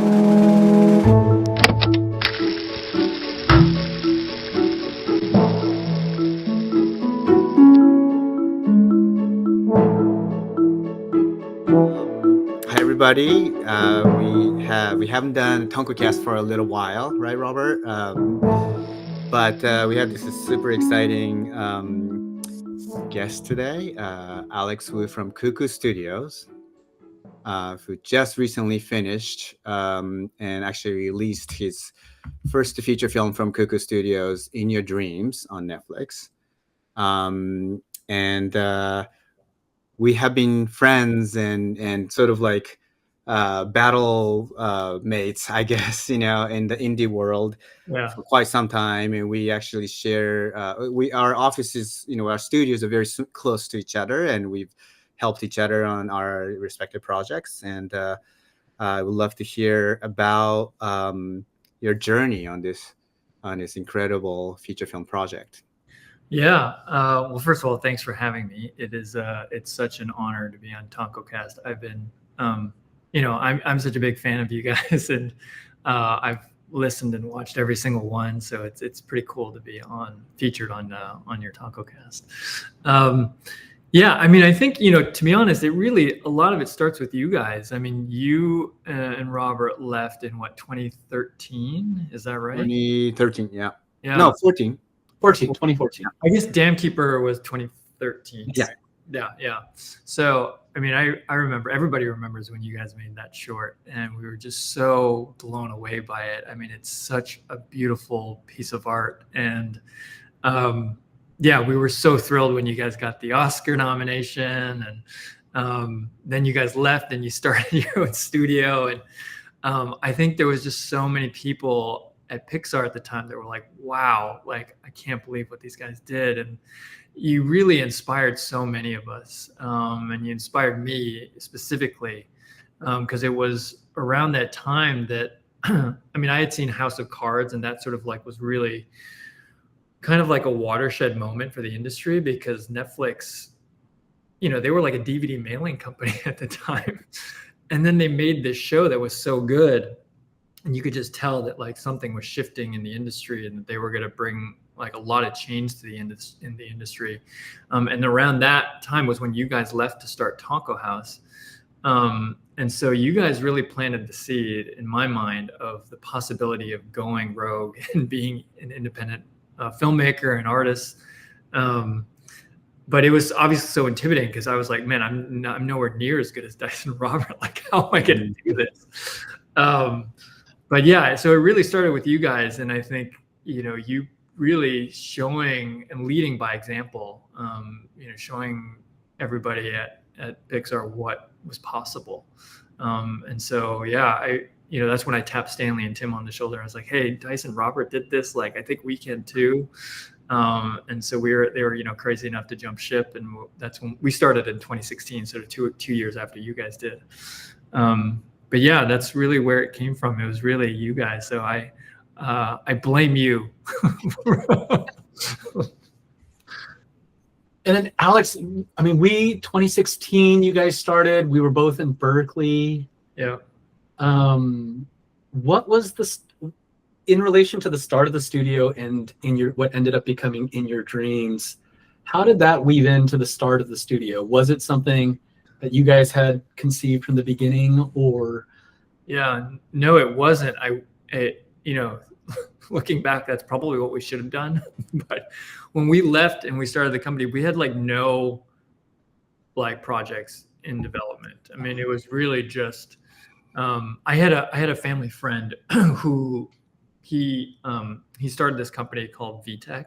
Hi everybody. We haven't done Tonkocast for a little while, right, Robert? But we have this super exciting guest today, Alex Wu from Cuckoo Studios, who just recently finished and actually released his first feature film from Cuckoo Studios, In Your Dreams, on Netflix. And we have been friends and sort of like battle mates, I guess, in the indie world for quite some time. And we actually share, our offices, our studios are very close to each other, and we've helped each other on our respective projects. And I would love to hear about your journey on this incredible feature film project. Yeah. Well, first of all, thanks for having me. It's such an honor to be on Tonkocast. I've been, I'm such a big fan of you guys, and I've listened and watched every single one. So it's pretty cool to be featured on your Tonkocast. Yeah, I mean, I think, to be honest, a lot of it starts with you guys. I mean, you and Robert left in 2013? Is that right? 2013, yeah. No, 2014. I guess Dam Keeper was 2013. Yeah. So, I mean, I remember, everybody remembers when you guys made that short, and we were just so blown away by it. I mean, it's such a beautiful piece of art. And yeah, we were so thrilled when you guys got the Oscar nomination, and then you guys left and you started your own studio. And I think there was just so many people at Pixar at the time that were like, wow, like, I can't believe what these guys did. And you really inspired so many of us. And you inspired me specifically, because it was around that time that, I mean, I had seen House of Cards, and that sort of like was really kind of like a watershed moment for the industry, because Netflix, they were like a DVD mailing company at the time. And then they made this show that was so good, and you could just tell that like something was shifting in the industry, and that they were going to bring like a lot of change to in the industry. And around that time was when you guys left to start Tonko House. And so you guys really planted the seed in my mind of the possibility of going rogue and being an independent filmmaker and artist. But it was obviously so intimidating, because I was like, man, I'm nowhere near as good as Dyson Robert. Like, how am I going to do this? But yeah, so it really started with you guys. And I think, you really showing and leading by example, showing everybody at Pixar what was possible. And so, yeah, that's when I tapped Stanley and Tim on the shoulder. I was like, hey, Dyson Robert did this. Like, I think we can too. And so they were, crazy enough to jump ship. And that's when we started in 2016, sort of two years after you guys did. But yeah, that's really where it came from. It was really you guys. So I blame you. And then Alex, I mean, 2016, you guys started, we were both in Berkeley. Yeah. What was in relation to the start of the studio and what ended up becoming In Your Dreams, how did that weave into the start of the studio? Was it something that you guys had conceived from the beginning, or? Yeah, no, it wasn't. Looking back, that's probably what we should have done. But when we left and we started the company, we had like no like projects in development. I mean, it was really just, I had a family friend who he started this company called VTech.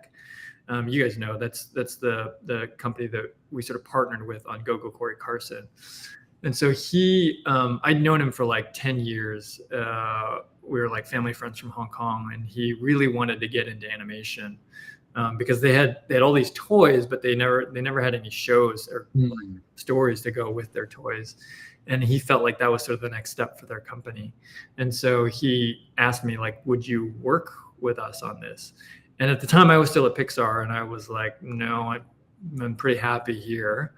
You guys know that's the company that we sort of partnered with on Go Corey Carson. And so I'd known him for like 10 years. We were like family friends from Hong Kong, and he really wanted to get into animation because they had all these toys, but they never had any shows or stories to go with their toys. And he felt like that was sort of the next step for their company. And so he asked me, like, would you work with us on this? And at the time I was still at Pixar, and I was like, no, I'm pretty happy here.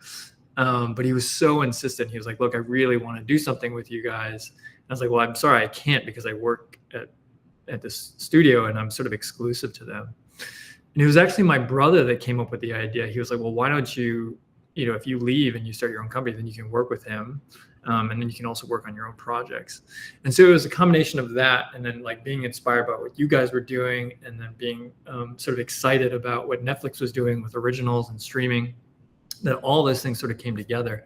But he was so insistent. He was like, look, I really want to do something with you guys. I was like, well, I'm sorry, I can't, because I work at this studio and I'm sort of exclusive to them. And it was actually my brother that came up with the idea. He was like, well, why don't you, if you leave and you start your own company, then you can work with him. And then you can also work on your own projects. And so it was a combination of that, and then like being inspired by what you guys were doing, and then being sort of excited about what Netflix was doing with originals and streaming, that all those things sort of came together.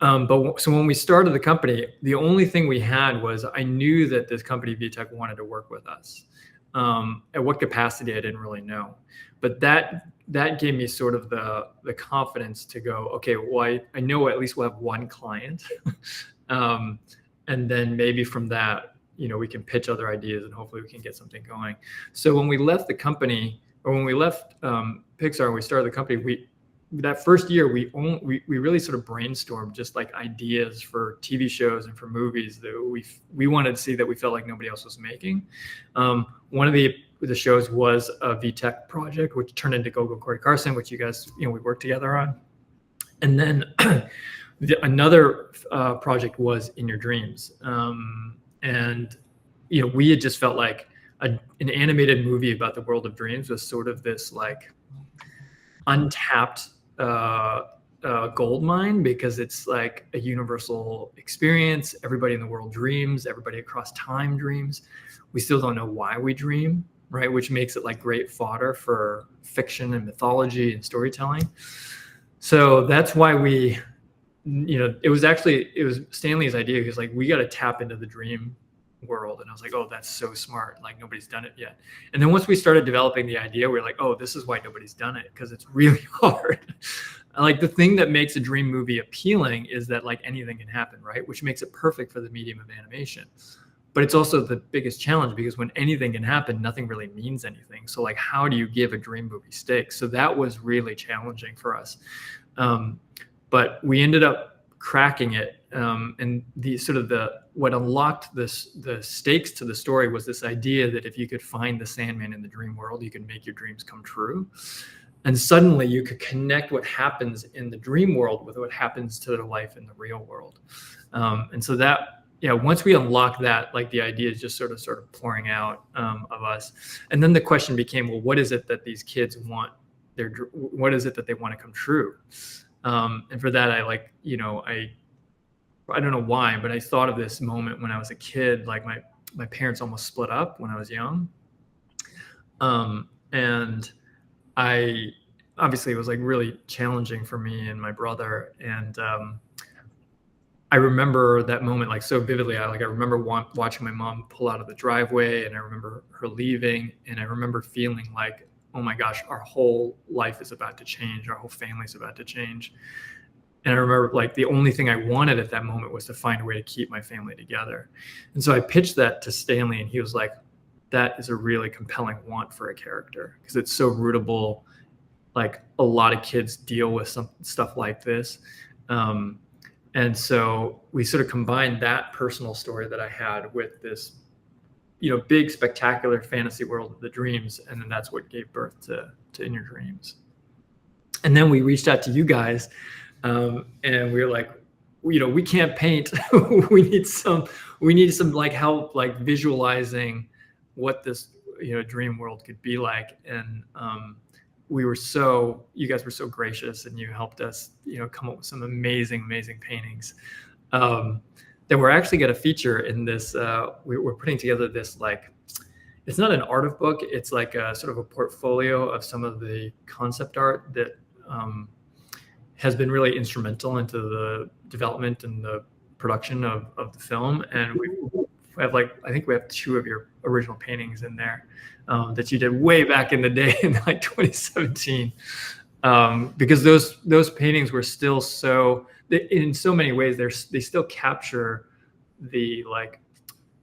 So when we started the company, the only thing we had was, I knew that this company, VTech, wanted to work with us. At what capacity, I didn't really know. But that gave me sort of the confidence to go, okay, well, I know at least we'll have one client. And then maybe from that, we can pitch other ideas and hopefully we can get something going. So when we left the company, or when we left Pixar and we started the company, that first year, we really sort of brainstormed just like ideas for TV shows and for movies that we wanted to see that we felt like nobody else was making. One of the shows was a VTech project, which turned into Go Corey Carson, which you guys, we worked together on. And then another project was InYourDreams. And, we had just felt like an animated movie about the world of dreams was sort of this like untapped gold mine, because it's like a universal experience. Everybody in the world dreams. Everybody across time dreams. We still don't know why we dream, right? Which makes it like great fodder for fiction and mythology and storytelling. So that's why it was Stanley's idea. He was like, we got to tap into the dream world. And I was like, oh, that's so smart. Like, nobody's done it yet. And then once we started developing the idea, we were like, oh, this is why nobody's done it, because it's really hard. Like, the thing that makes a dream movie appealing is that like anything can happen, right? Which makes it perfect for the medium of animation. But it's also the biggest challenge, because when anything can happen, nothing really means anything. So like, how do you give a dream movie stakes? So that was really challenging for us. But we ended up cracking it. And what unlocked the stakes to the story was this idea that if you could find the Sandman in the dream world, you could make your dreams come true. And suddenly you could connect what happens in the dream world with what happens to their life in the real world. And so that, once we unlocked that, like the idea is just sort of pouring out of us. And then the question became, well, what is it that these kids want? What is it that they want to come true? And for that, I don't know why, but I thought of this moment when I was a kid. Like my parents almost split up when I was young. And obviously it was like really challenging for me and my brother. And I remember that moment like so vividly. I remember watching my mom pull out of the driveway, and I remember her leaving, and I remember feeling like, oh my gosh, our whole life is about to change. Our whole family's about to change. And I remember like the only thing I wanted at that moment was to find a way to keep my family together. And so I pitched that to Stanley, and he was like, that is a really compelling want for a character, because it's so rootable. Like, a lot of kids deal with some stuff like this. And so we sort of combined that personal story that I had with this, big, spectacular fantasy world of the dreams. And then that's what gave birth to InYourDreams. And then we reached out to you guys, and we were like, we can't paint. we need some like help, like visualizing what this, dream world could be like. And you guys were so gracious, and you helped us, come up with some amazing paintings that we're actually going to feature in this. We're putting together this, like, it's not an art book. It's like a sort of a portfolio of some of the concept art that has been really instrumental into the development and the production of the film. And we have I think we have 2 of your original paintings in there that you did way back in the day in like 2017. Because those paintings were still in so many ways, they still capture the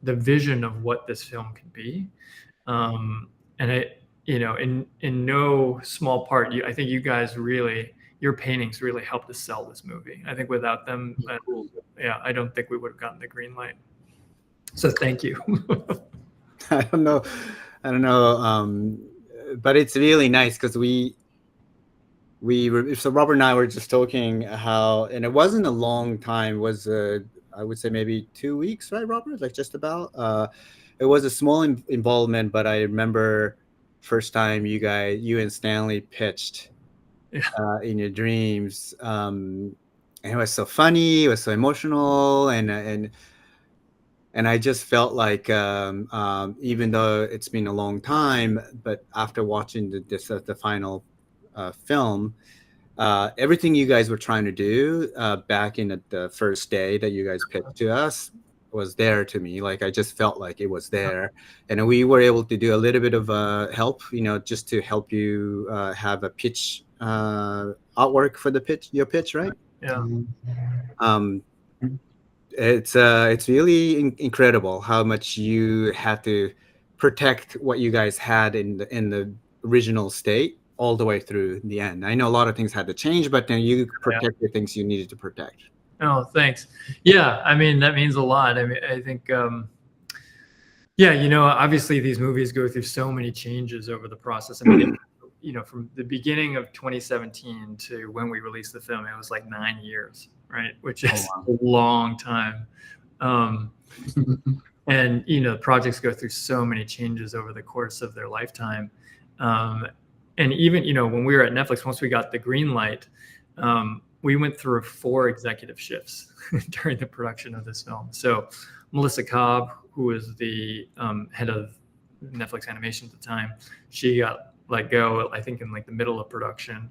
vision of what this film could be. And in no small part, I think you guys your paintings really helped us sell this movie. I think without them, I don't think we would have gotten the green light. So thank you. I don't know. But it's really nice, because so Robert and I were just talking how, and it wasn't a long time, it was I would say maybe 2 weeks, right, Robert? Like just about. It was a small involvement, but I remember first time you and Stanley pitched In Your Dreams. And it was so funny, it was so emotional, and I just felt like even though it's been a long time, but after watching the final film, everything you guys were trying to do back in the first day that you guys pitched to us was there to me. Like I just felt like it was there, and we were able to do a little bit of help, just to help you have a pitch artwork for your pitch, right? Yeah. It's really incredible how much you had to protect what you guys had in the original state all the way through the end. I know a lot of things had to change, but then you protect the things you needed to protect. Oh, thanks. Yeah, I mean, that means a lot. I mean, I think, yeah, obviously these movies go through so many changes over the process. I mean, from the beginning of 2017 to when we released the film, it was like 9 years, right? Which is a long time. And, projects go through so many changes over the course of their lifetime. And even, when we were at Netflix, once we got the green light, we went through 4 executive shifts during the production of this film. So Melissa Cobb, who was the head of Netflix Animation at the time, she got let go, I think, in like the middle of production.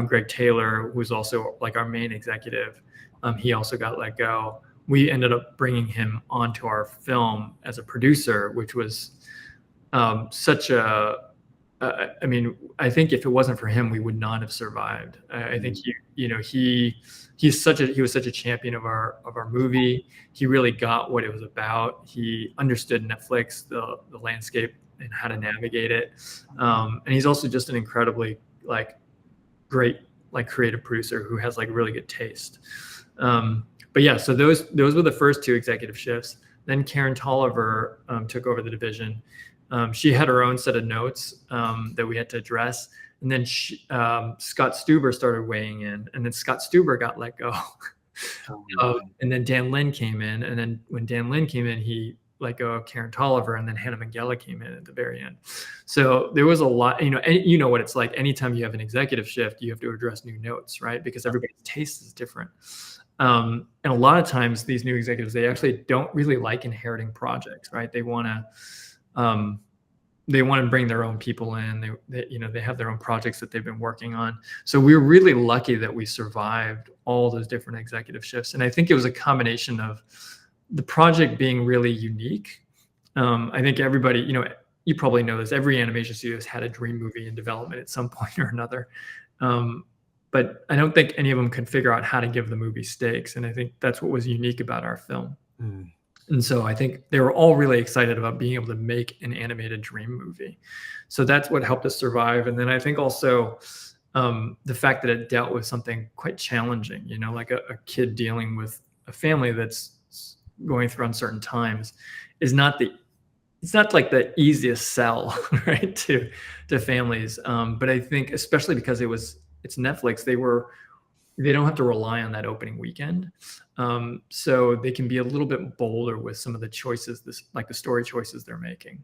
Greg Taylor, who was also like our main executive, he also got let go. We ended up bringing him onto our film as a producer, which was such a, I mean, I think if it wasn't for him, we would not have survived. I think he was such a champion of our movie. He really got what it was about. He understood Netflix, the landscape, and how to navigate it. And he's also just an incredibly great creative producer who has really good taste. But yeah, so those were the first 2 executive shifts. Then Karen Tolliver took over the division. She had her own set of notes that we had to address. And then Scott Stuber started weighing in, and then Scott Stuber got let go. And then Dan Lin came in. And then when Dan Lin came in, he let go of Karen Tolliver, and then Hannah Minghella came in at the very end. So there was a lot, and you know what it's like. Anytime you have an executive shift, you have to address new notes, right? Because everybody's taste is different. And a lot of times these new executives, they actually don't really like inheriting projects, right? They want to bring their own people in. They have their own projects that they've been working on. So we were really lucky that we survived all those different executive shifts. And I think it was a combination of the project being really unique. I think everybody, you probably know this, every animation studio has had a dream movie in development at some point or another. But I don't think any of them could figure out how to give the movie stakes. And I think that's what was unique about our film. And so I think they were all really excited about being able to make an animated dream movie. So that's what helped us survive. And then I think also the fact that it dealt with something quite challenging, like a kid dealing with a family that's going through uncertain times it's not like the easiest sell, right, to families. But I think especially because it's Netflix, they don't have to rely on that opening weekend. So they can be a little bit bolder with some of the choices, like the story choices they're making.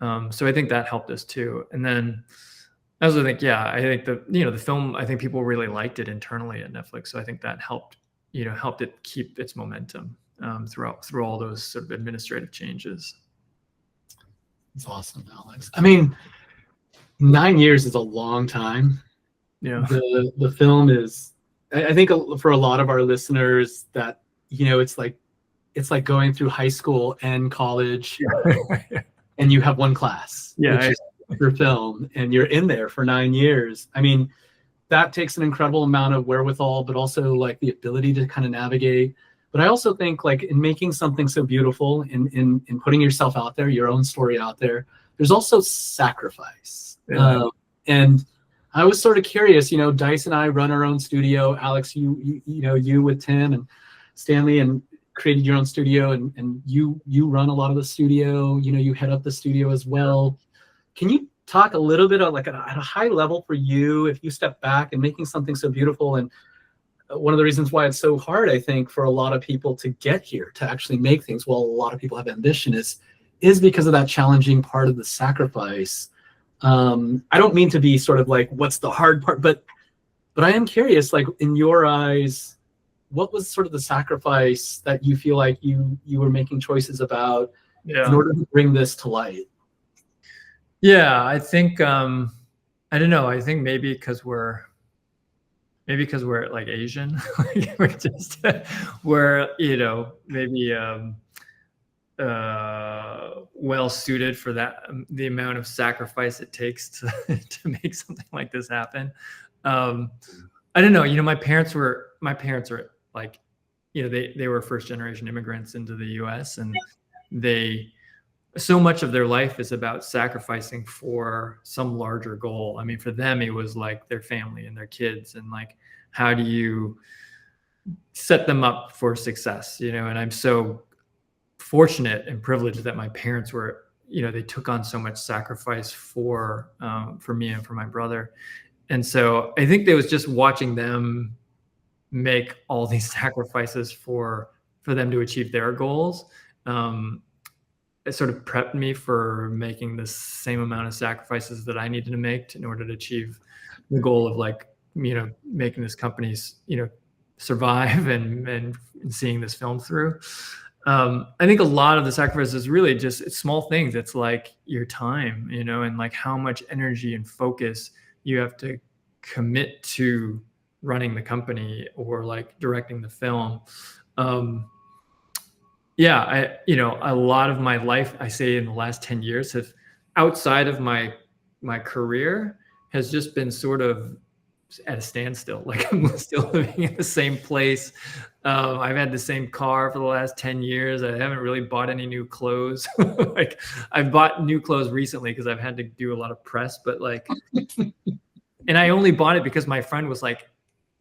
So I think that helped us too. And then I also think, I think the film, I think people really liked it internally at Netflix. So I think that helped it keep its momentum through all those sort of administrative changes. That's awesome, Alex. I mean, 9 years is a long time. Yeah. The film is, I think for a lot of our listeners that, it's like going through high school and college and you have one class, which is your film, and you're in there for 9 years. I mean, that takes an incredible amount of wherewithal, but also like the ability to kind of navigate. But I also think like in making something so beautiful, in putting yourself out there, your own story out there, there's also sacrifice. And I was sort of curious, Dice and I run our own studio. Alex, you with Tim and Stanley and created your own studio, and you run a lot of the studio, you head up the studio as well. Can you talk a little bit on at a high level for you, if you step back and making something so beautiful, and one of the reasons why it's so hard, I think, for a lot of people to get here, to actually make things, while a lot of people have ambition, is because of that challenging part of the sacrifice. I don't mean to be sort of like, what's the hard part, but I am curious, like, in your eyes, what was sort of the sacrifice that you feel like you were making choices about in order to bring this to light? Yeah, I think, I don't know. I think maybe because we're like Asian, we're just, we're, maybe well suited for that, the amount of sacrifice it takes to make something like this happen. I don't know. My parents are like, they were first generation immigrants into the US, and so much of their life is about sacrificing for some larger goal. I mean, for them, it was like their family and their kids, and like, how do you set them up for success? And I'm so fortunate and privileged that my parents were, they took on so much sacrifice for me and for my brother. And so I think there was just watching them make all these sacrifices for them to achieve their goals. It sort of prepped me for making the same amount of sacrifices that I needed to make in order to achieve the goal of, like, making this company, survive and seeing this film through. I think a lot of the sacrifice is really just, it's small things. It's like your time, and like how much energy and focus you have to commit to running the company or like directing the film. Yeah, a lot of my life, I say in the last 10 years, have, outside of my career, has just been sort of at a standstill. Like, I'm still living in the same place. I've had the same car for the last 10 years. I haven't really bought any new clothes. Like, I've bought new clothes recently because I've had to do a lot of press, but like, and I only bought it because my friend was like,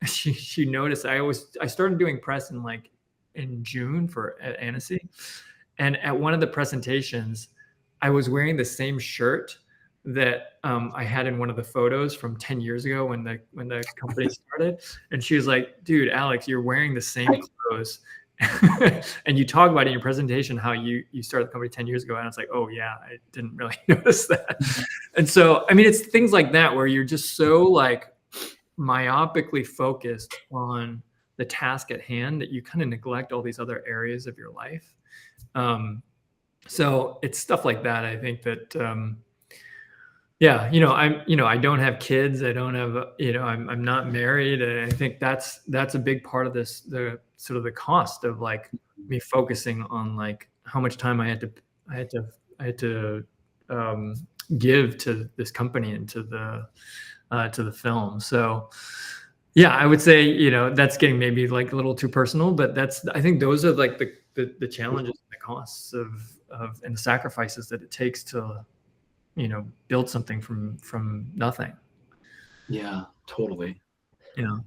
she noticed I started doing press in June at Annecy. And at one of the presentations, I was wearing the same shirt that I had in one of the photos from 10 years ago when the company started. And she was like, dude, Alex, you're wearing the same clothes. And you talk about it in your presentation, how you started the company 10 years ago. And I was like, oh yeah, I didn't really notice that. And so, I mean, it's things like that where you're just so like myopically focused on the task at hand that you kind of neglect all these other areas of your life. So it's stuff like that. I think that, yeah, I don't have kids. I don't have, I'm not married. And I think that's a big part of this, the sort of the cost of like me focusing on like how much time I had to give to this company and to the film. So yeah, I would say, that's getting maybe like a little too personal, but I think those are like the challenges and the costs of and the sacrifices that it takes to, build something from nothing. Yeah, totally. Yeah.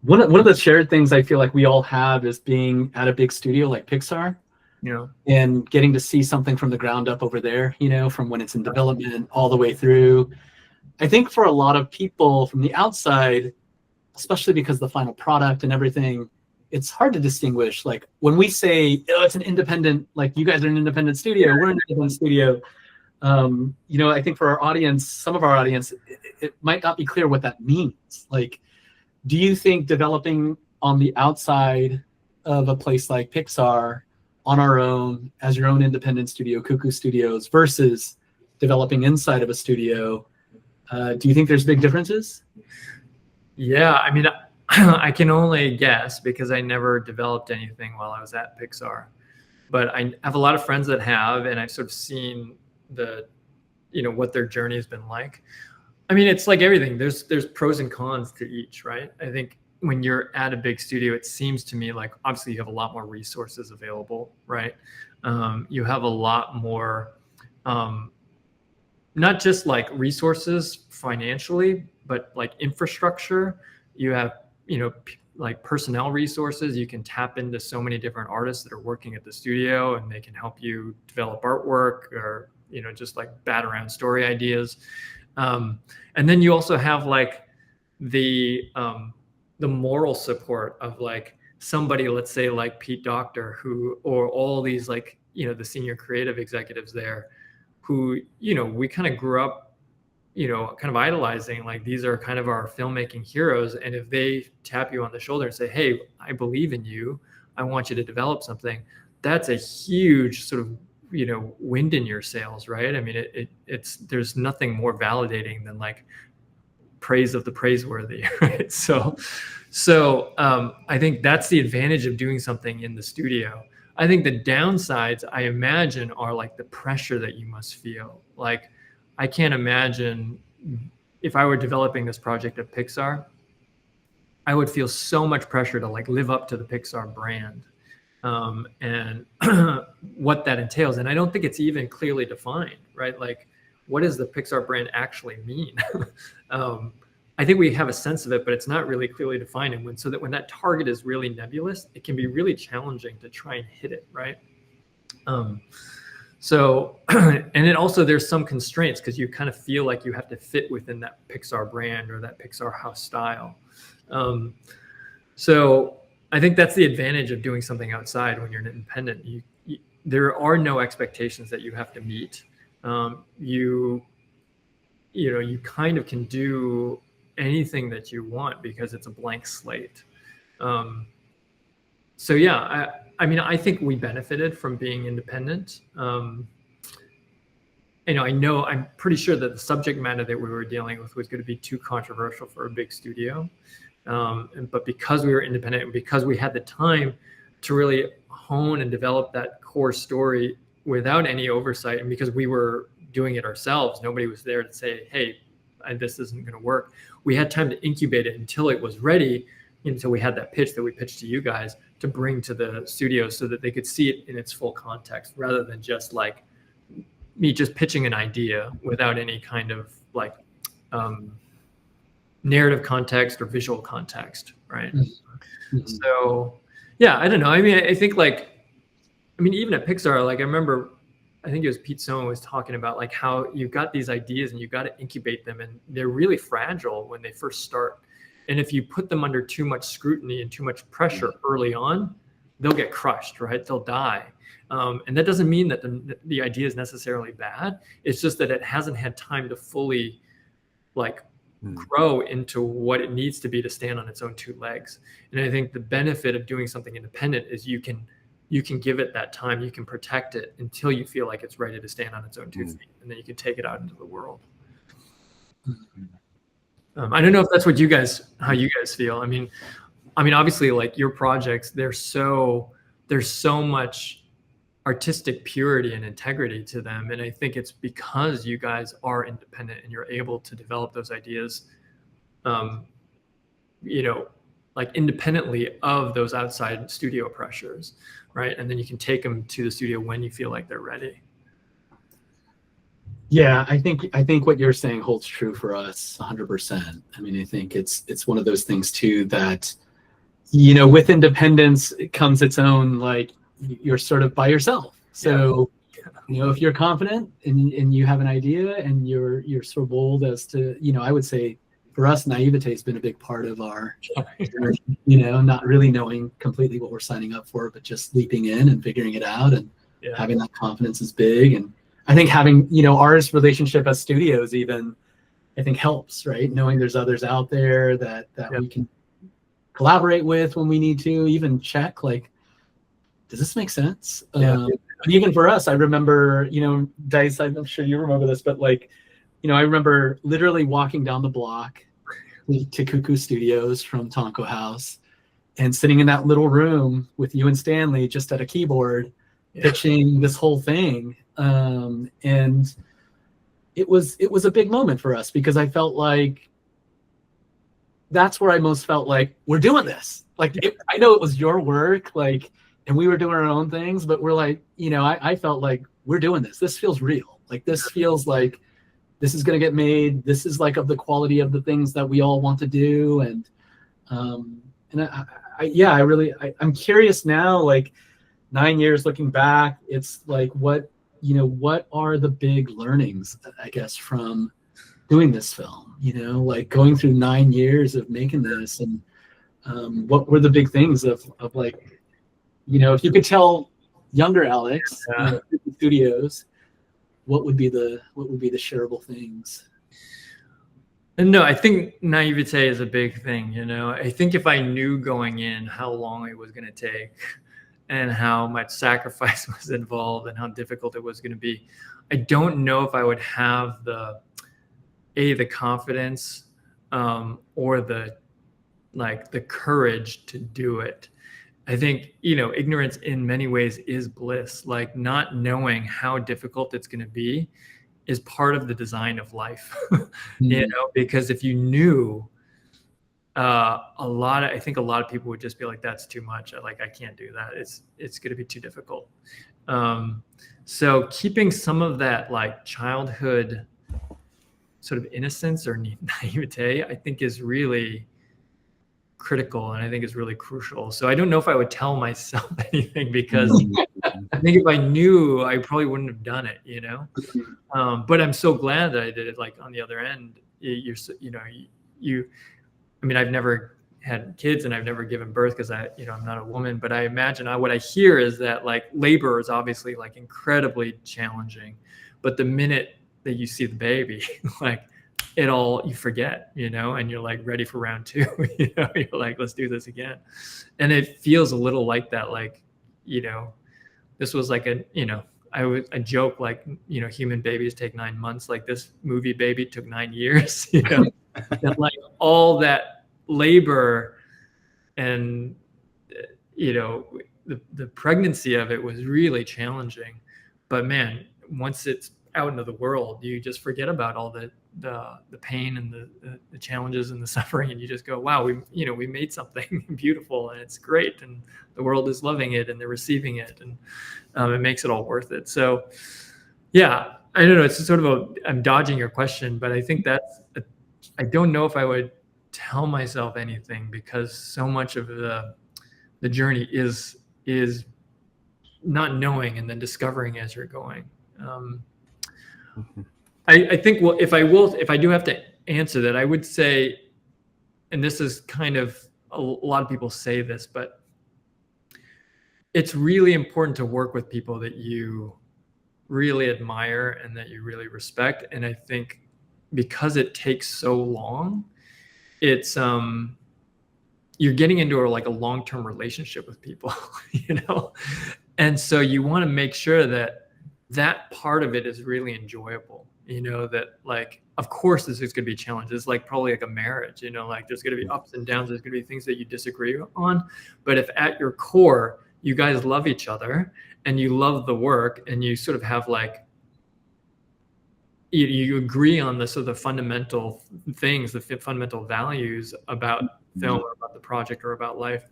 One of the shared things I feel like we all have is being at a big studio like Pixar. And getting to see something from the ground up over there, from when it's in development all the way through. I think for a lot of people from the outside, especially because the final product and everything, it's hard to distinguish. Like when we say, oh, it's an independent, like you guys are an independent studio, we're an independent studio. I think for our audience, some of our audience, it might not be clear what that means. Like, do you think developing on the outside of a place like Pixar on our own, as your own independent studio, Cuckoo Studios, versus developing inside of a studio, do you think there's big differences? Yeah, I mean, I can only guess because I never developed anything while I was at Pixar. But I have a lot of friends that have, and I've sort of seen what their journey has been like. I mean, it's like everything. There's pros and cons to each, right? I think when you're at a big studio, it seems to me like obviously you have a lot more resources available, right? You have a lot more, not just like resources financially, but like infrastructure. You have, like personnel resources. You can tap into so many different artists that are working at the studio, and they can help you develop artwork or, just like bat around story ideas. And then you also have like the the moral support of like somebody, let's say like Pete Docter, who, or all these like, you know, the senior creative executives there, who, you know, we kind of grew up, you know, kind of idolizing, like these are kind of our filmmaking heroes. And if they tap you on the shoulder and say, hey, I believe in you, I want you to develop something, that's a huge sort of, you know, wind in your sails, right? I mean, it's there's nothing more validating than like praise of the praiseworthy, right? So I think that's the advantage of doing something in the studio. I think the downsides, I imagine, are like the pressure that you must feel. Like, I can't imagine if I were developing this project at Pixar, I would feel so much pressure to like live up to the Pixar brand, and what that entails. And I don't think it's even clearly defined, right? Like, what does the Pixar brand actually mean? I think we have a sense of it, but it's not really clearly defined. And so that when that target is really nebulous, it can be really challenging to try and hit it, right? So, and then also there's some constraints because you kind of feel like you have to fit within that Pixar brand or that Pixar house style. So I think that's the advantage of doing something outside when you're an independent. There are no expectations that you have to meet. You know, you kind of can do anything that you want because it's a blank slate. So yeah, I mean, I think we benefited from being independent. You know, I'm pretty sure that the subject matter that we were dealing with was going to be too controversial for a big studio. But because we were independent and because we had the time to really hone and develop that core story without any oversight, and because we were doing it ourselves, nobody was there to say, hey, this isn't going to work. We had time to incubate it until it was ready, until we had that pitch that we pitched to you guys to bring to the studio so that they could see it in its full context, rather than just like me just pitching an idea without any kind of like narrative context or visual context, right? Mm-hmm. So yeah, I don't know. I mean, I think like, I mean, even at Pixar, like I remember, I think it was Pete Sohn was talking about like how you've got these ideas and you got to incubate them, and they're really fragile when they first start. And if you put them under too much scrutiny and too much pressure early on, they'll get crushed, right? They'll die. And that doesn't mean that the idea is necessarily bad. It's just that it hasn't had time to fully like grow into what it needs to be to stand on its own two legs. And I think the benefit of doing something independent is you can give it that time, you can protect it until you feel like it's ready to stand on its own two feet, and then you can take it out into the world. I don't know if that's what how you guys feel. I mean, obviously, like your projects, there's so much artistic purity and integrity to them, and I think it's because you guys are independent and you're able to develop those ideas, you know, like independently of those outside studio pressures, right? And then you can take them to the studio when you feel like they're ready. Yeah, I think what you're saying holds true for us 100%. I mean, I think it's one of those things too that, you know, with independence it comes its own, like you're sort of by yourself. So, you know, if you're confident and you have an idea and you're so bold as to, you know, I would say for us, naivete has been a big part of our, you know, not really knowing completely what we're signing up for, but just leaping in and figuring it out, and having that confidence is big. And I think having, you know, our relationship as studios even, I think helps, right? Knowing there's others out there that we can collaborate with when we need to, even check, like, does this make sense? But even for us, I remember, you know, Dice, I'm sure you remember this, but like, you know, I remember literally walking down the block to Cuckoo Studios from Tonko House and sitting in that little room with you and Stanley just at a keyboard, pitching this whole thing. And it was a big moment for us because I felt like that's where I most felt like we're doing this. Like, I know it was your work, like, and we were doing our own things, but we're like, you know, I felt like we're doing this. This feels real. Like, this feels like this is going to get made. This is like of the quality of the things that we all want to do. And I'm curious now, like 9 years looking back, it's like, what are the big learnings, I guess, from doing this film, you know, like going through 9 years of making this, and What were the big things of like, if you could tell younger Alex in the studios, what would be the shareable things? And no, I think naivete is a big thing. I think if I knew going in how long it was going to take and how much sacrifice was involved and how difficult it was going to be, I don't know if I would have the confidence or the courage to do it. I think, ignorance in many ways is bliss. Like, not knowing how difficult it's going to be is part of the design of life. Because if you knew, I think a lot of people would just be like, that's too much. I can't do that. It's going to be too difficult. So keeping some of that like childhood sort of innocence or naivete, I think is really critical, and I think is really crucial. So I don't know if I would tell myself anything, because I think if I knew, I probably wouldn't have done it, but I'm so glad that I did it. Like, on the other end, I've never had kids and I've never given birth because I'm not a woman, but I imagine what I hear is that like labor is obviously like incredibly challenging, but the minute that you see the baby, like, you forget, and you're like ready for round two. You're like, let's do this again. And it feels a little like that. Like, this was like I joke like, human babies take 9 months. Like, this movie baby took 9 years, and like all that labor and, the pregnancy of it was really challenging. But man, once it's out into the world, you just forget about all the pain and the challenges and the suffering, and you just go, wow, we made something beautiful, and it's great, and the world is loving it and they're receiving it, and it makes it all worth it. So yeah, I don't know, it's sort of I'm dodging your question, but I think I don't know if I would tell myself anything, because so much of the journey is not knowing and then discovering as you're going. I think, well, if I do have to answer that, I would say, and this is kind of, a lot of people say this, but it's really important to work with people that you really admire and that you really respect. And I think because it takes so long, it's you're getting into a long-term relationship with people, and so you want to make sure that part of it is really enjoyable. That, like, of course this is going to be challenges, like probably like a marriage, like there's going to be ups and downs, there's going to be things that you disagree on, but if at your core you guys love each other and you love the work, and you sort of have like, you agree on the sort of fundamental things, the fundamental values about film or about the project or about life,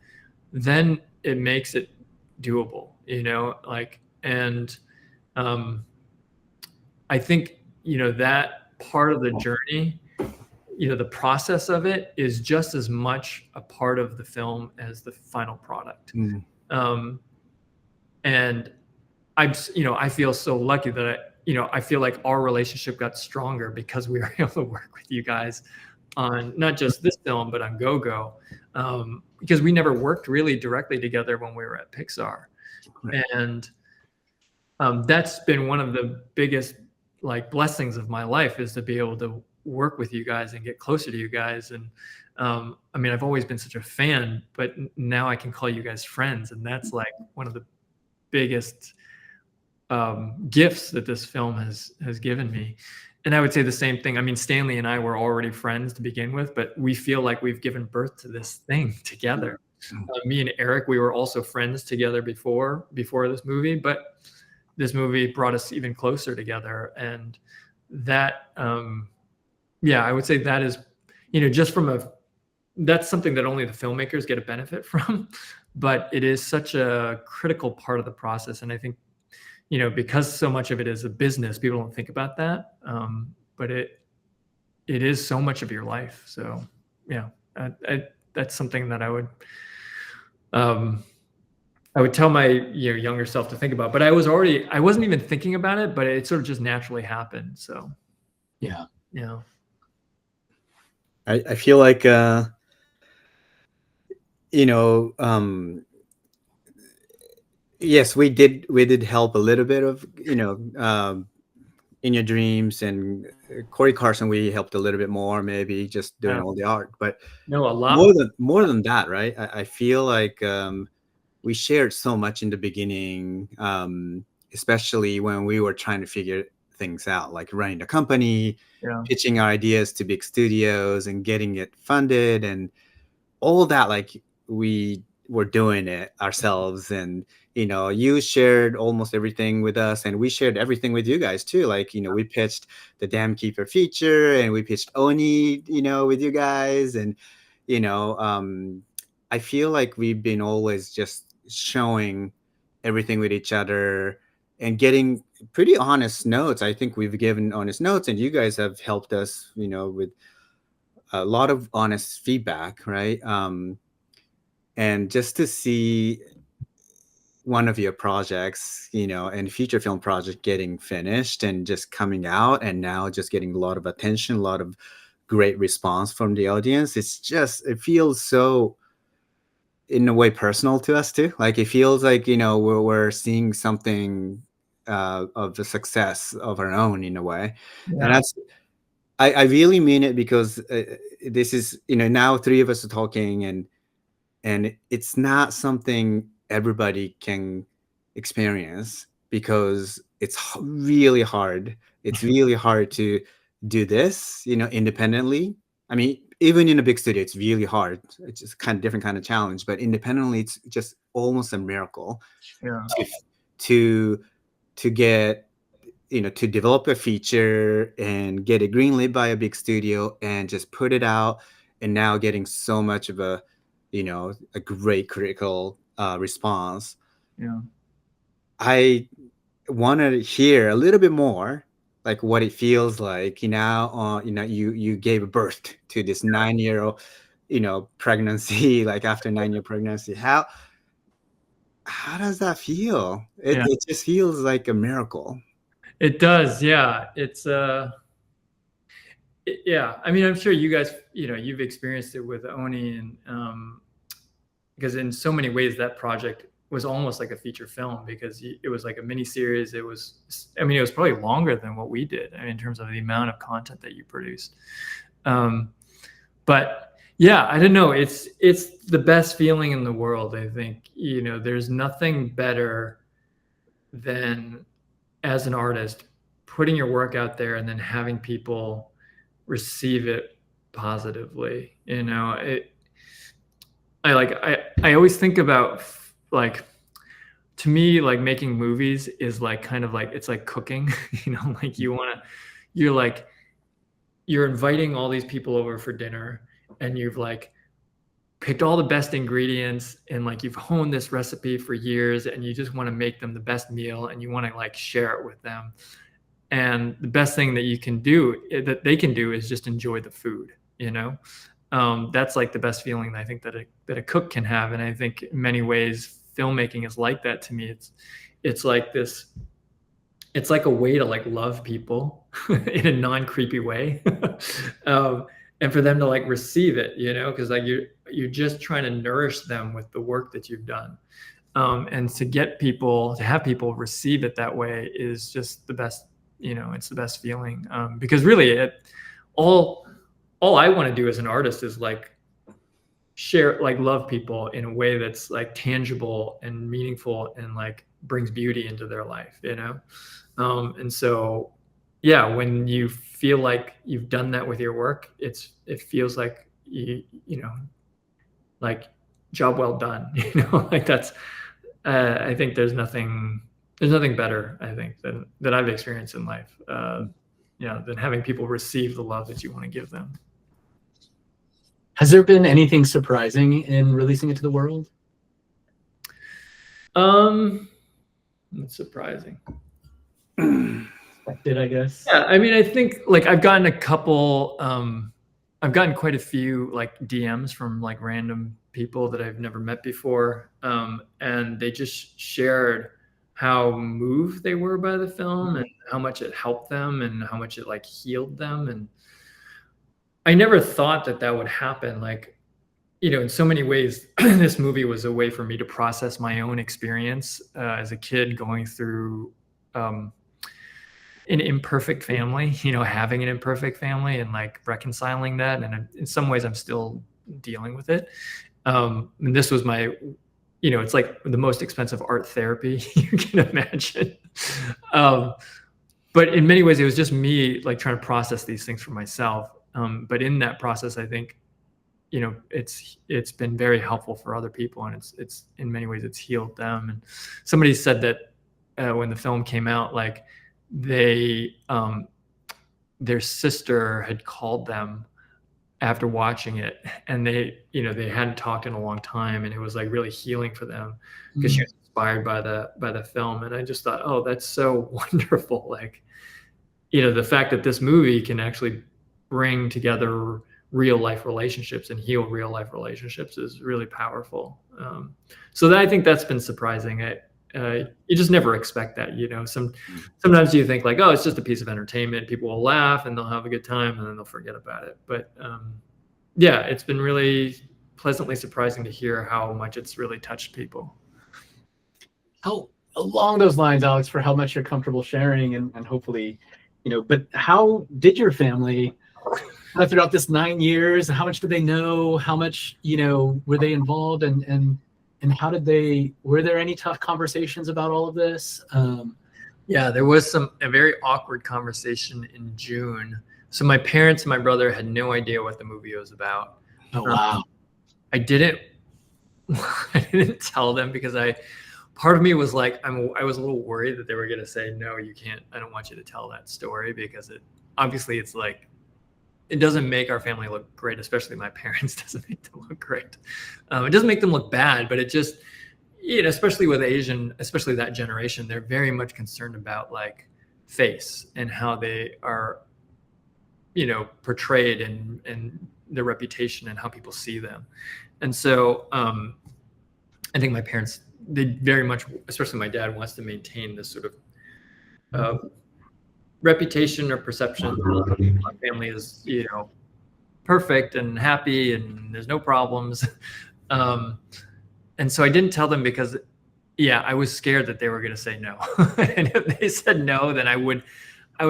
then it makes it doable, and I think, that part of the journey, the process of it is just as much a part of the film as the final product. And I feel so lucky that I feel like our relationship got stronger because we were able to work with you guys on not just this film, but on Go-Go, because we never worked really directly together when we were at Pixar. Right. And that's been one of the biggest blessings of my life, is to be able to work with you guys and get closer to you guys. And I've always been such a fan, but now I can call you guys friends, and that's like one of the biggest gifts that this film has given me. And I would say the same thing. Stanley and I were already friends to begin with, but we feel like we've given birth to this thing together. Me and Eric, we were also friends together before this movie, but this movie brought us even closer together. And that, I would say that is, just that's something that only the filmmakers get a benefit from, but it is such a critical part of the process. And I think, because so much of it is a business, people don't think about that. But it is so much of your life. So yeah, that's something that I would tell my younger self to think about. But I wasn't even thinking about it, but it sort of just naturally happened. So yeah. I feel like you know, yes, we did help a little bit of, you know, In Your Dreams and Corey Carson. We helped a little bit more, maybe just doing all the art, but no, a lot more than that, right? I feel like we shared so much in the beginning, especially when we were trying to figure things out, like running the company, pitching our ideas to big studios and getting it funded and all that. Like, we were doing it ourselves, and you know, you shared almost everything with us and we shared everything with you guys too. Like, you know, we pitched the Dam Keeper feature and we pitched Oni, you know, with you guys. And you know, I feel like we've been always just showing everything with each other and getting pretty honest notes. I think we've given honest notes and you guys have helped us, you know, with a lot of honest feedback, right? And just to see one of your projects, you know, and feature film project getting finished and just coming out and now just getting a lot of attention, a lot of great response from the audience. It's just, it feels so, in a way, personal to us too. Like, it feels like, you know, we're seeing something of the success of our own in a way. And that's, I really mean it, because this is, you know, now three of us are talking, and it's not something everybody can experience, because it's really hard. It's really hard to do this, you know, independently. I mean, even in a big studio, it's really hard. It's just kind of different kind of challenge, but independently, it's just almost a miracle to get, you know, to develop a feature and get it greenlit by a big studio and just put it out, and now getting so much of a, you know, a great critical response. I want to hear a little bit more, like what it feels like, you know, you gave birth to this 9-year, you know, pregnancy, like after 9-year pregnancy. How does that feel? It just feels like a miracle. It does. Yeah. It's, yeah. I mean, I'm sure you guys, you know, you've experienced it with Oni, and because in so many ways that project was almost like a feature film, because it was like a mini series. It was, I mean, it was probably longer than what we did, I mean, in terms of the amount of content that you produced. But yeah, I don't know. It's the best feeling in the world. I think, you know, there's nothing better than, as an artist, putting your work out there and then having people receive it positively. You know, I always think about, like, to me, like, making movies is like kind of like, it's like cooking, you know, like you're inviting all these people over for dinner, and you've like picked all the best ingredients, and like you've honed this recipe for years, and you just want to make them the best meal, and you want to like share it with them. And the best thing that you can do, that they can do, is just enjoy the food, you know. That's like the best feeling I think that a cook can have. And I think in many ways filmmaking is like that to me. It's like this, it's like a way to like love people in a non-creepy way. And for them to like receive it, you know, because like you're just trying to nourish them with the work that you've done. And to have people receive it that way is just the best, you know, it's the best feeling. Because really all I want to do as an artist is like share, like love people in a way that's like tangible and meaningful and like brings beauty into their life, you know? And so, yeah, when you feel like you've done that with your work, it feels like you know, like job well done, you know, like that's, I think there's nothing better, I think, that I've experienced in life, than having people receive the love that you want to give them. Has there been anything surprising in releasing it to the world? It's surprising. Expected, I guess. Yeah, I mean, I think like I've gotten quite a few like DMs from like random people that I've never met before, and they just shared how moved they were by the film and how much it helped them and how much it like healed them. And I never thought that would happen. Like, in so many ways, this movie was a way for me to process my own experience as a kid going through an imperfect family, having an imperfect family and like reconciling that. And in some ways I'm still dealing with it. And this was my, it's like the most expensive art therapy you can imagine. But in many ways it was just me like trying to process these things for myself. But in that process, I think, it's been very helpful for other people, and it's in many ways it's healed them. And somebody said that when the film came out, like their sister had called them after watching it, and they hadn't talked in a long time, and it was like really healing for them because she was inspired by the film. And I just thought, oh, that's so wonderful. Like, the fact that this movie can actually bring together real life relationships and heal real life relationships is really powerful. So I think that's been surprising. You just never expect that, sometimes you think like, oh, it's just a piece of entertainment. People will laugh and they'll have a good time and then they'll forget about it. But yeah, it's been really pleasantly surprising to hear how much it's really touched people. How along those lines, Alex, for how much you're comfortable sharing and hopefully, but how did your family throughout this 9 years, how much did they know? How much, were they involved, and how did were there any tough conversations about all of this? Yeah, there was a very awkward conversation in June. So my parents and my brother had no idea what the movie was about. Oh, wow. I didn't tell them because part of me was like, I was a little worried that they were going to say, no, you can't, I don't want you to tell that story, because it's like, it doesn't make our family look great, especially my parents. Doesn't make them look great. It doesn't make them look bad, but it just, especially with Asian, especially that generation, they're very much concerned about like face and how they are, portrayed and their reputation and how people see them. And so I think my parents, they very much, especially my dad, wants to maintain this sort of reputation or perception that my family is, perfect and happy and there's no problems. And so I didn't tell them because, I was scared that they were going to say no. And if they said no, then I would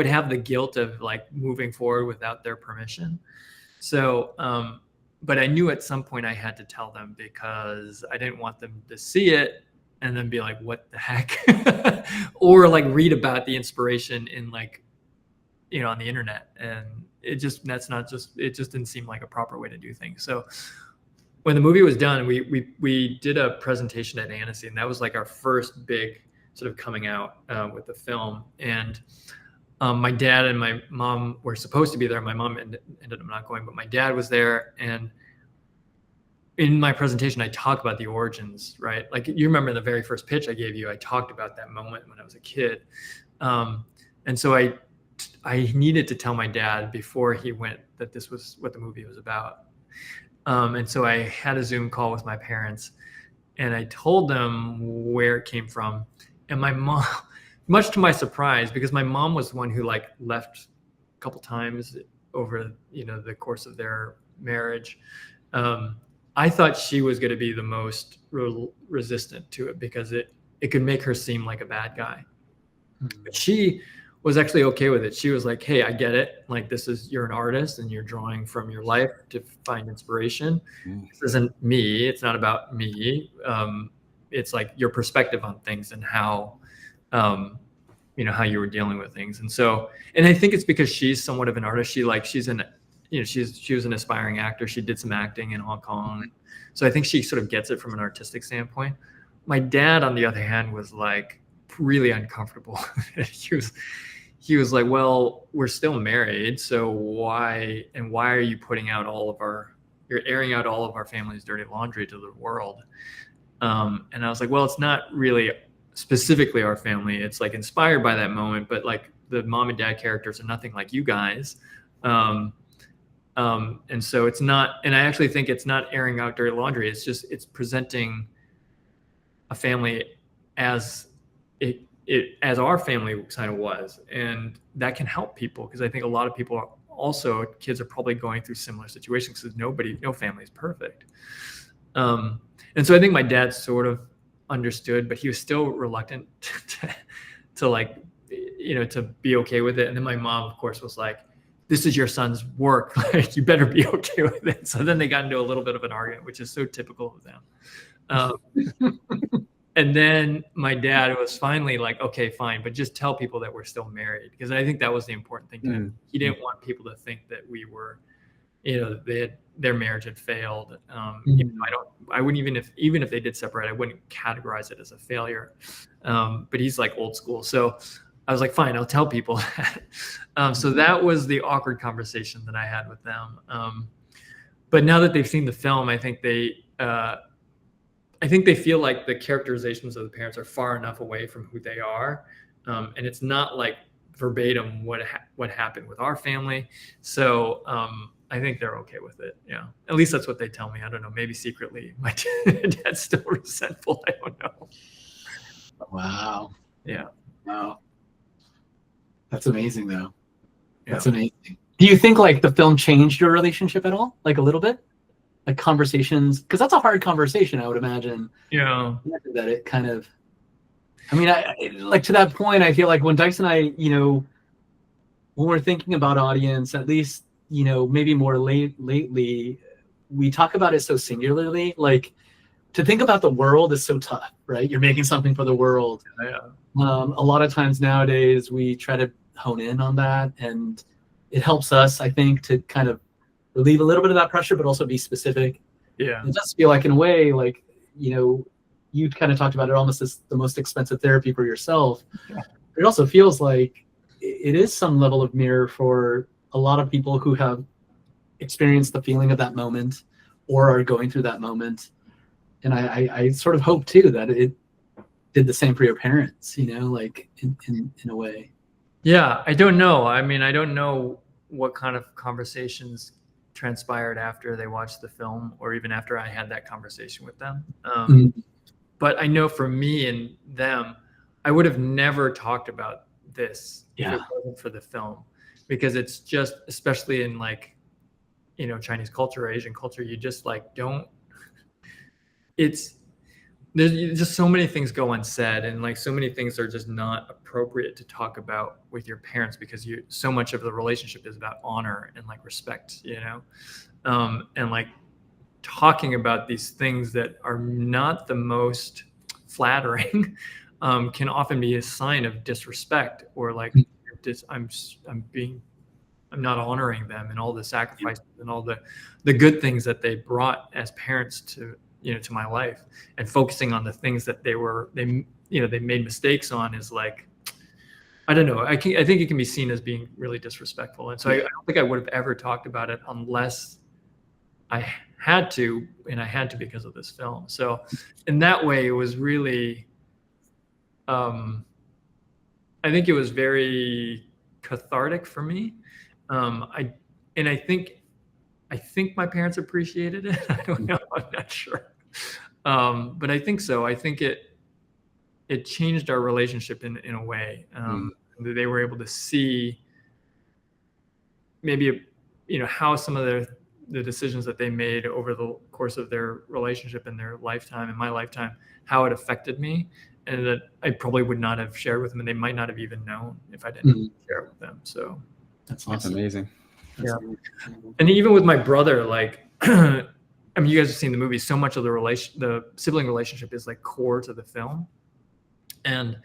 have the guilt of like moving forward without their permission. So, but I knew at some point I had to tell them because I didn't want them to see it and then be like, what the heck? Or like read about the inspiration in like, on the internet. And it just didn't seem like a proper way to do things. So when the movie was done, we did a presentation at Annecy, and that was like our first big sort of coming out with the film. And my dad and my mom were supposed to be there. My mom ended up not going, but my dad was there. And in my presentation, I talk about the origins, right? Like you remember the very first pitch I gave you, I talked about that moment when I was a kid. And so I needed to tell my dad before he went that this was what the movie was about. And so I had a Zoom call with my parents and I told them where it came from. And my mom, much to my surprise, because my mom was the one who like left a couple times over, the course of their marriage. I thought she was going to be the most resistant to it because it could make her seem like a bad guy. But she was actually okay with it. She was like, hey, I get it. Like you're an artist and you're drawing from your life to find inspiration. This isn't me. It's not about me. It's like your perspective on things and how, how you were dealing with things. And so, and I think it's because she's somewhat of an artist. She was an aspiring actor. She did some acting in Hong Kong. So I think she sort of gets it from an artistic standpoint. My dad, on the other hand, was like really uncomfortable. He was like, well, we're still married. So why are you you're airing out all of our family's dirty laundry to the world? And I was like, well, it's not really specifically our family. It's like inspired by that moment, but like the mom and dad characters are nothing like you guys. And so it's not, and I actually think it's not airing out dirty laundry. It's presenting a family as as our family kind of was. And that can help people because I think a lot of people also kids are probably going through similar situations because no family is perfect. And so I think my dad sort of understood, but he was still reluctant to like, to be okay with it. And then my mom, of course, was like, this is your son's work. Like, you better be okay with it. So then they got into a little bit of an argument, which is so typical of them. And then my dad was finally like, okay, fine, but just tell people that we're still married. Because I think that was the important thing to him. He didn't want people to think that we were, their marriage had failed. I wouldn't even if they did separate, I wouldn't categorize it as a failure. But he's like old school. So I was like, fine, I'll tell people that. So that was the awkward conversation that I had with them. But now that they've seen the film, I think they feel like the characterizations of the parents are far enough away from who they are. And it's not like verbatim what happened with our family. So I think they're okay with it. Yeah. At least that's what they tell me. I don't know. Maybe secretly my dad's still resentful. I don't know. Wow. Yeah. Wow. That's amazing though. That's amazing. Do you think like the film changed your relationship at all? Like a little bit? Like conversations? Because that's a hard conversation, I would imagine. Yeah. That it kind of, I mean, I like to that point, I feel like when Dice and I, when we're thinking about audience, at least, maybe more lately, we talk about it so singularly. Like, to think about the world is so tough, right? You're making something for the world. Yeah. A lot of times nowadays, we try to hone in on that, and it helps us, I think, to kind of relieve a little bit of that pressure, but also be specific. Yeah. It does feel like, in a way, like, you kind of talked about it almost as the most expensive therapy for yourself. Yeah. It also feels like it is some level of mirror for a lot of people who have experienced the feeling of that moment or are going through that moment. And I sort of hope too that it did the same for your parents, like in a way. Yeah, I don't know. I mean, I don't know what kind of conversations transpired after they watched the film or even after I had that conversation with them. But I know for me and them, I would have never talked about this if it wasn't for the film, because it's just, especially in like, Chinese culture or Asian culture, you just like there's just so many things go unsaid, and like so many things are just not appropriate to talk about with your parents, because so much of the relationship is about honor and like respect, and like talking about these things that are not the most flattering can often be a sign of disrespect, or like I'm not honoring them and all the sacrifices and all the good things that they brought as parents to my life, and focusing on the things that they made mistakes on is like, I don't know. I think it can be seen as being really disrespectful. And so I don't think I would have ever talked about it unless I had to, and I had to because of this film. So in that way, it was really, I think it was very cathartic for me. I think my parents appreciated it. I don't know. I'm not sure. But I think so. I think it changed our relationship in a way. They were able to see maybe, how some of the decisions that they made over the course of their relationship and their lifetime and my lifetime, how it affected me, and that I probably would not have shared with them, and they might not have even known if I didn't share it with them. So that's awesome. That's amazing. Yeah. And even with my brother, like, I mean, you guys have seen the movie, so much of the sibling relationship is like core to the film. And,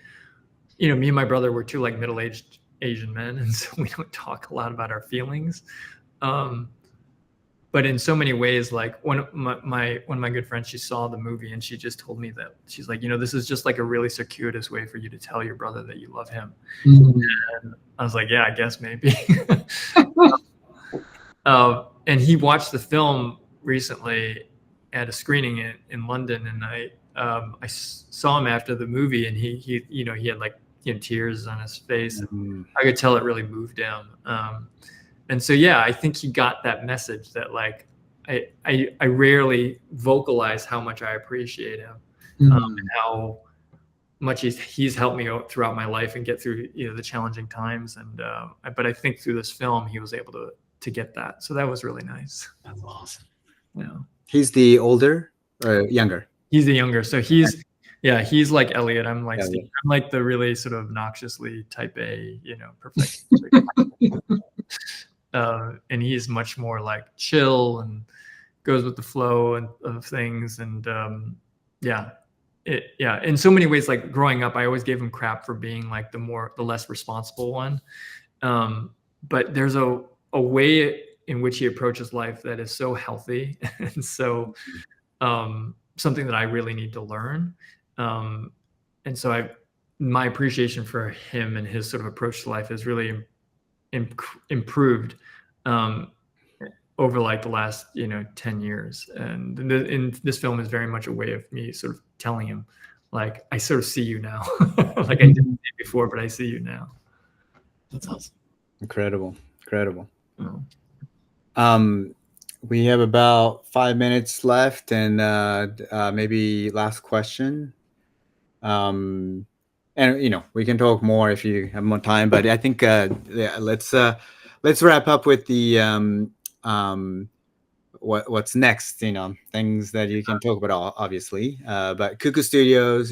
me and my brother were two like middle-aged Asian men. And so we don't talk a lot about our feelings. But in so many ways, like one of my good friends, she saw the movie and she just told me that she's like, this is just like a really circuitous way for you to tell your brother that you love him. And I was like, yeah, I guess maybe. And he watched the film recently at a screening in London, and I saw him after the movie, and he had like tears on his face. I could tell it really moved him. And so I think he got that message that like I rarely vocalize how much I appreciate him, and how much he's helped me throughout my life and get through the challenging times. And but I think through this film he was able to to get that. So that was really nice. That's awesome. Yeah. He's the older or younger? He's the younger. So he's like Elliot. I'm like Elliot. Steve. I'm like the really sort of obnoxiously type A, perfect. And he's much more like chill and goes with the flow of things. And in so many ways, like growing up, I always gave him crap for being like the less responsible one. But there's a way in which he approaches life that is so healthy and so something that I really need to learn. And so my appreciation for him and his sort of approach to life has really improved over like the last 10 years. And this film is very much a way of me sort of telling him, like, I sort of see you now. Like I didn't see before, but I see you now. That's awesome. Incredible. Oh. We have about 5 minutes left, and maybe last question. And we can talk more if you have more time, but I think let's wrap up with the what's next. Things that you can talk about, obviously. But Cuckoo Studios,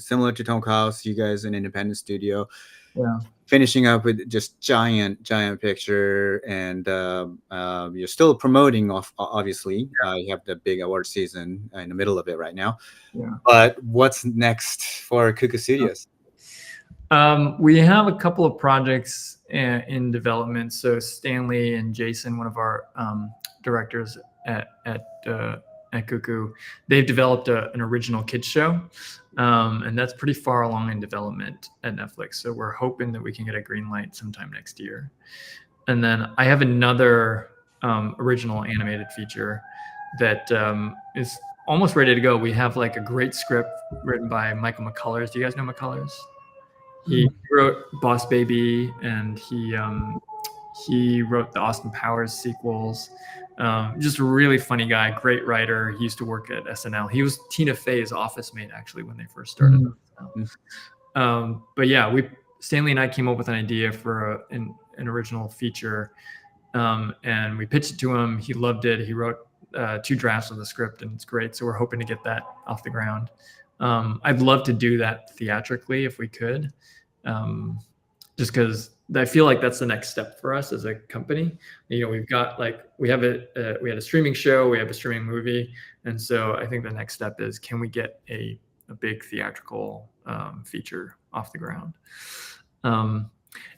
similar to Tonko House, you guys an independent studio. Yeah. Finishing up with just giant picture, and you're still promoting obviously. You have the big award season in the middle of it right now. Yeah. But what's next for Cuckoo Studios? We have a couple of projects in development. So Stanley and Jason, one of our directors at Cuckoo, they've developed an original kids show. And that's pretty far along in development at Netflix. So we're hoping that we can get a green light sometime next year. And then I have another original animated feature that is almost ready to go. We have like a great script written by Michael McCullers. Do you guys know McCullers? He wrote Boss Baby, and he wrote the Austin Powers sequels. Just a really funny guy, great writer. He used to work at SNL. He was Tina Fey's office mate, actually, when they first started. But yeah, Stanley and I came up with an idea for an original feature, and we pitched it to him. He loved it. He wrote 2 drafts of the script, and it's great. So we're hoping to get that off the ground. I'd love to do that theatrically if we could, just because I feel like that's the next step for us as a company. We've got we had a streaming show, we have a streaming movie, and so I think the next step is, can we get a big theatrical feature off the ground? And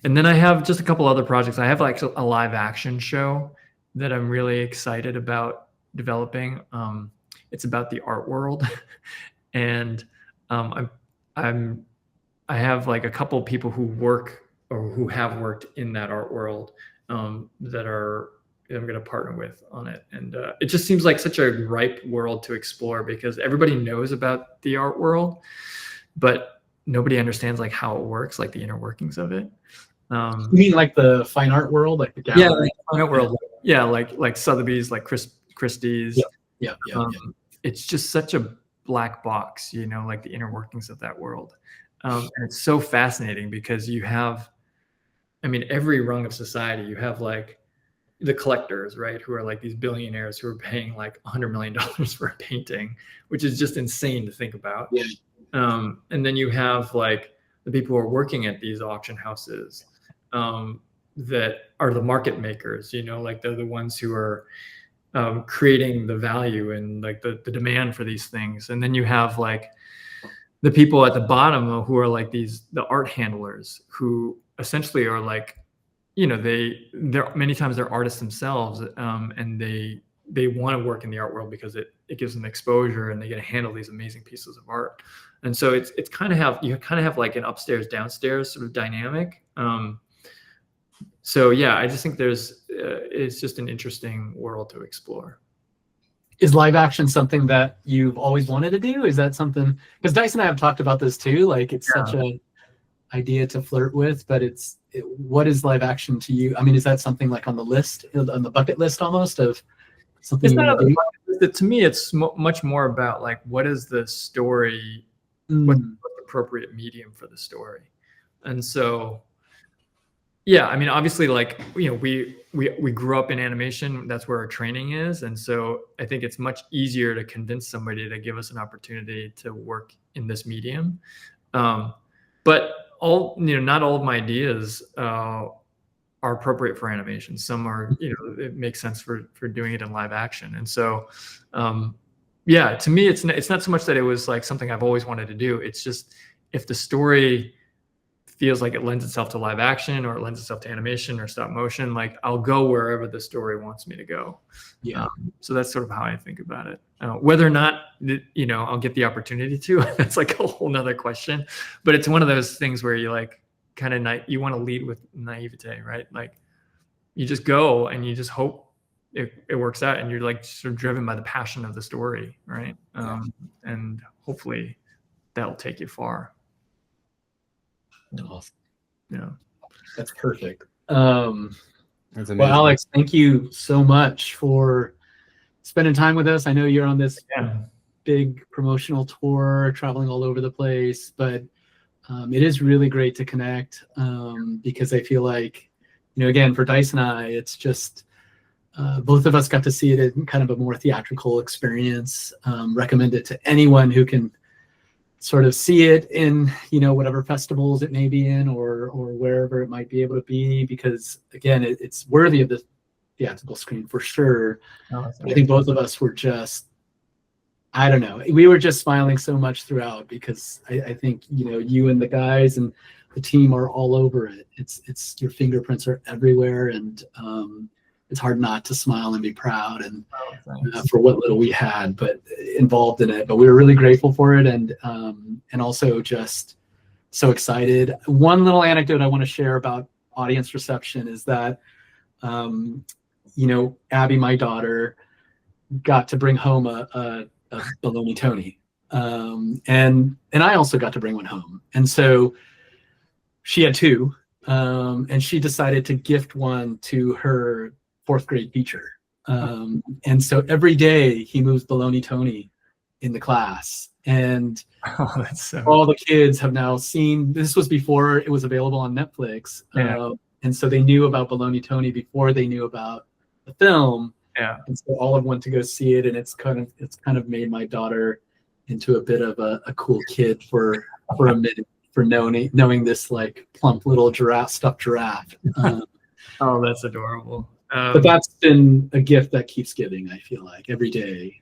then I have just a couple other projects. I have like a live action show that I'm really excited about developing. It's about the art world, and I have like a couple of people who work or who have worked in that art world that I'm going to partner with on it. And it just seems like such a ripe world to explore, because everybody knows about the art world, but nobody understands like how it works, like the inner workings of it. You mean like the fine art world, like the gallery? Yeah, like the fine art world. Yeah, like Sotheby's, like Christie's. Yeah. It's just such a black box, like the inner workings of that world. And it's so fascinating because you have, every rung of society, you have like the collectors, right? Who are like these billionaires who are paying like $100 million for a painting, which is just insane to think about. Yeah. And then you have like the people who are working at these auction houses that are the market makers, like they're the ones who are creating the value and like the demand for these things. And then you have like the people at the bottom who are like the art handlers, who essentially are like, they're many times they're artists themselves, and they want to work in the art world because it gives them exposure and they get to handle these amazing pieces of art. And so it's kind of have like an upstairs downstairs sort of dynamic. So yeah, I just think it's just an interesting world to explore. Is live action something that you've always wanted to do? Is that something, because Dice and I have talked about this too, like it's such an idea to flirt with, but what is live action to you? Is that something like on the list, on the bucket list almost of something? It's not on the bucket list. To me, it's much more about like, what is the story, what's the appropriate medium for the story? And so Yeah, I mean, obviously, like, you know, we grew up in animation. That's where our training is, and so I think it's much easier to convince somebody to give us an opportunity to work in this medium. But not all of my ideas are appropriate for animation. Some are, it makes sense for doing it in live action, and so, yeah, to me, it's not so much that it was like something I've always wanted to do. It's just if the story feels like it lends itself to live action or it lends itself to animation or stop motion, like I'll go wherever the story wants me to go. Yeah. So that's sort of how I think about it. Whether or not, I'll get the opportunity to, that's like a whole nother question. But it's one of those things where you like kind of you want to lead with naivete, right? Like you just go and you just hope it works out, and you're like sort of driven by the passion of the story, right? And hopefully that'll take you far. Awesome. Yeah, that's perfect. That's amazing. Well, Alex, thank you so much for spending time with us. I know you're on this big promotional tour, traveling all over the place, but it is really great to connect because I feel like, again, for Dice and I, it's just both of us got to see it in kind of a more theatrical experience. Recommend it to anyone who can sort of see it in, whatever festivals it may be in or wherever it might be able to be, because again, it's worthy of the theatrical screen for sure. I think both of us were just, I don't know, we were just smiling so much throughout because I think, you and the guys and the team are all over it. It's your fingerprints are everywhere, and it's hard not to smile and be proud and for what little we had, but involved in it. But we were really grateful for it, and also just so excited. One little anecdote I want to share about audience reception is that, Abby, my daughter, got to bring home a Baloney Tony, and I also got to bring one home, and so she had two, and she decided to gift one to her 4th grade teacher. And so every day he moves Baloney Tony in the class, and all the kids have now seen, this was before it was available on Netflix. And so they knew about Baloney Tony before they knew about the film. And so all of them went to go see it, and it's kind of made my daughter into a bit of a cool kid for a minute, for knowing this like plump little stuffed giraffe. Oh, that's adorable. But that's been a gift that keeps giving, I feel like, every day.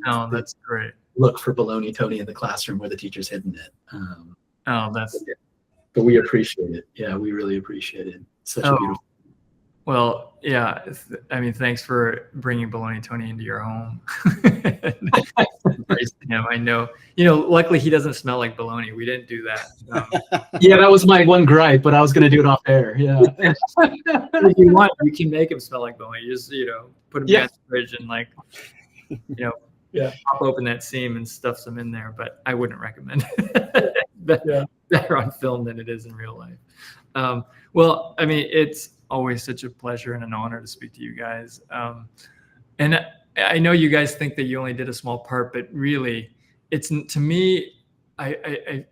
Oh, that's great. Look for Baloney Tony in the classroom where the teacher's hidden it. But we appreciate it. Yeah, we really appreciate it. Such a beautiful. Well, yeah. I mean, thanks for bringing Baloney Tony into your home. I know. Luckily he doesn't smell like bologna. We didn't do that. Yeah, that was my one gripe, but I was going to do it off air. Yeah. If you want, you can make him smell like bologna. You just, put him in the fridge and pop open that seam and stuff some in there. But I wouldn't recommend it. Better on film than it is in real life. Well, I mean, it's always such a pleasure and an honor to speak to you guys. And I know you guys think that you only did a small part, but really, it's, to me, I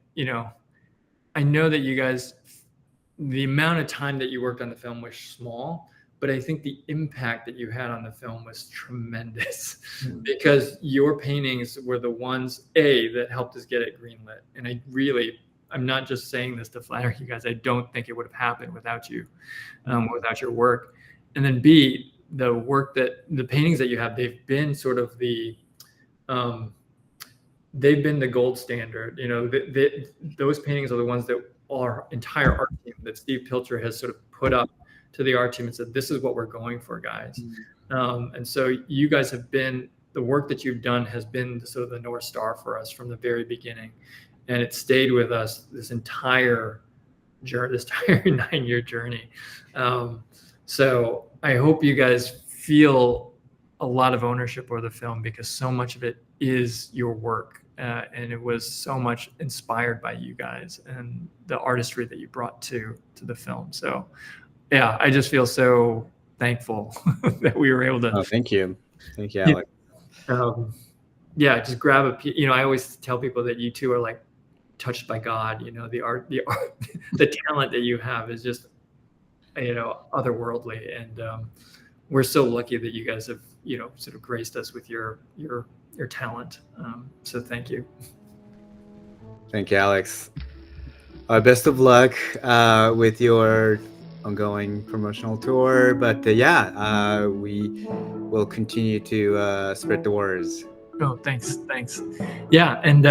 know that you guys, the amount of time that you worked on the film was small, but I think the impact that you had on the film was tremendous because your paintings were the ones, that helped us get it greenlit. And I'm not just saying this to flatter you guys. I don't think it would have happened without you, without your work. And then B, the paintings that you have, they've been sort of they've been the gold standard. Those paintings are the ones that our entire art team, that Steve Pilcher has sort of put up to the art team and said, this is what we're going for, guys. And so you guys have been, the work that you've done has been sort of the North Star for us from the very beginning. And it stayed with us this entire 9-year journey. So I hope you guys feel a lot of ownership over the film, because so much of it is your work. And it was so much inspired by you guys and the artistry that you brought to the film. So yeah, I just feel so thankful that we were able to. Oh, thank you. Thank you, Alex. Just grab a, I always tell people that you two are like touched by God. The art, the talent that you have is just otherworldly. And we're so lucky that you guys have, sort of graced us with your talent. So thank you. Thank you, Alex. Best of luck with your ongoing promotional tour. But we will continue to spread the words. Oh, thanks. Yeah, and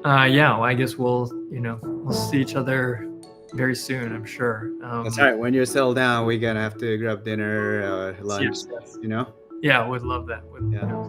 I guess we'll see each other very soon, I'm sure. That's right. When you're settled down, we're gonna have to grab dinner, lunch. Yes. You know. Yeah, would love that. Yeah.